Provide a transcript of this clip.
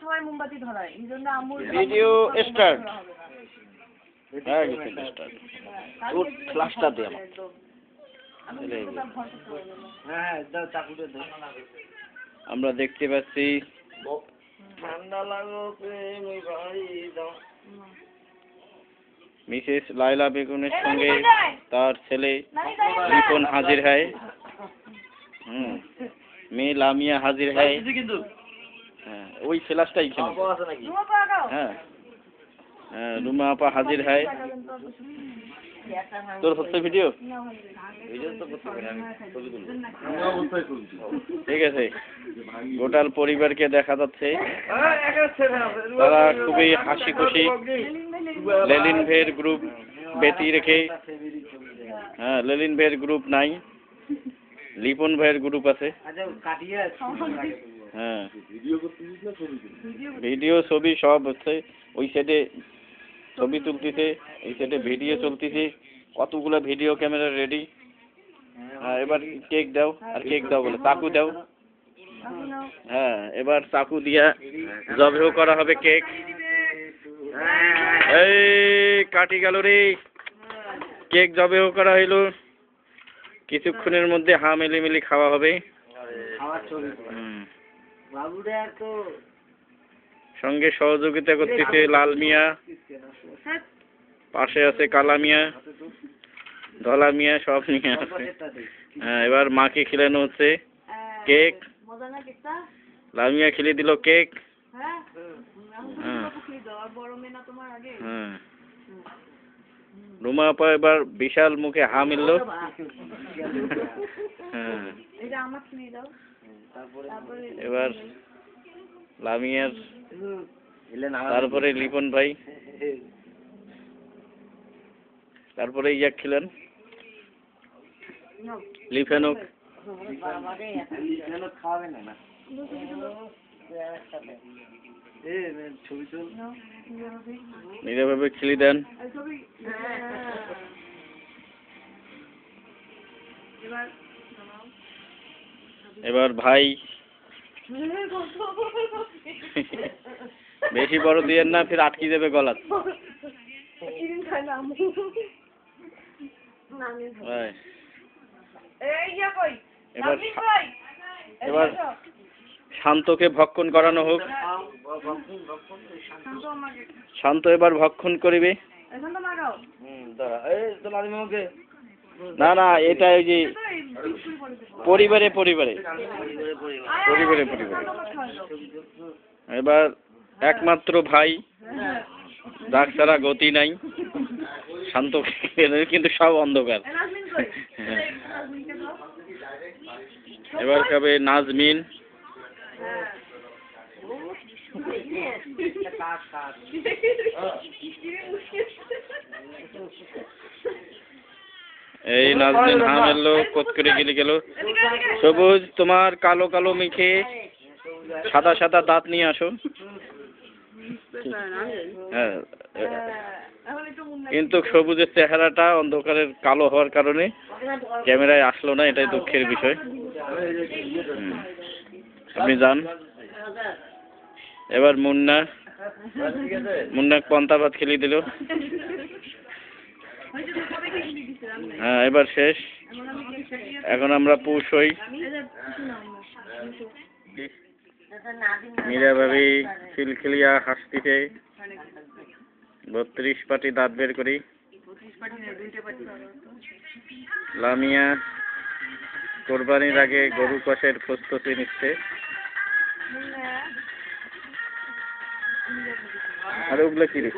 সবাই মোমবাতি ধরায় এই জন্য আম্মুর ভিডিও স্টার্ট। হ্যাঁ স্টার্ট গুড ক্লাসটা দে আমরা দেখতে পাচ্ছি ঠান্ডা লাগো মিসেস লাইলা বেগমের সঙ্গে তার ছেলে লিপন হাজির হয়। মেয়ে লামিয়া হাজির হয়। হ্যাঁ ওই ফ্ল্যাশটাই খেলে। হ্যাঁ রুমা আপা হাজির হয়। তোর হচ্ছে ভিডিও ঠিক আছে। গোটাল পরিবারকে দেখা যাচ্ছে তারা খুবই হাসি খুশি। লেলিন ভাইয়ের গ্রুপ বেতি রেখে লেলিন ভাইয়ের গ্রুপ নাই, লিপন ভাইয়ের গ্রুপ আছে। হ্যাঁ ভিডিও ছবি সব হচ্ছে। ওই সাইডে ছবি তুলতেছে, এই সাইডে ভিডিও চলতেছে। কতগুলো ভিডিও ক্যামেরা রেডি। এবার কেক দাও আর কেক দাও বলে চাকু দাও। হ্যাঁ এবার চাকু দিয়া জবেহ করা হবে কেক। এই কাটি গেল রে, কেক জবেহ করা হইল। কিছুক্ষণের মধ্যে মিলি খাওয়া হবে। সঙ্গে সহযোগিতা করতেছে লাল মিয়া, পাশে আছে কালা মিয়া, ধলা মিয়া, সব নিয়ে আছে। হ্যাঁ এবার মাকে খিলানো হচ্ছে কেক। লাল মিয়া খিলে দিল কেক। রুমা আপা এবার বিশাল মুখে মিলল। এবার লামিয়ার, তারপরে লিপন ভাই, তারপরে ইয়াক খিলেন লিফেনক। নিরাভাবে খিলি দেন। এবার ভাই বেশি বড় দিয়েন না, ফির আটকে দেবে গলা। এবার শান্তকে ভক্ষণ করানো হোক। শান্ত এবার ভক্ষণ করিবে। না না এটা ওই যে পরিবারে পরিবারে পরিবারে পরিবারে। এবার একমাত্র ভাই, যার ছাড়া গতি নাই, শান্ত কিন্তু সব অন্ধকার। এবার খাবে নাজমিন। এই নাজমিন মেললো, কোত করে গেলে গেল। সবুজ তোমার কালো কালো মেখে সাদা সাদা দাঁত নিয়ে আসো। হ্যাঁ কিন্তু সবুজের চেহারাটা অন্ধকারের কালো হওয়ার কারণে ক্যামেরায় আসলো না, এটাই দুঃখের বিষয়। আপনি যান। এবার মুন্না, মুন্না পন্তা ভাত খেলিয়ে দিল। হ্যাঁ এবার শেষ। এখন আমরা পুষ হই। মীরা ভাবি খিলখিলিয়া হাসতিছে। 32 পাটি দাঁত বের করি। লামিয়া কোরবানির আগে গরু কষের প্রস্তুতি নিচ্ছে। আর ওগুলো কি রে?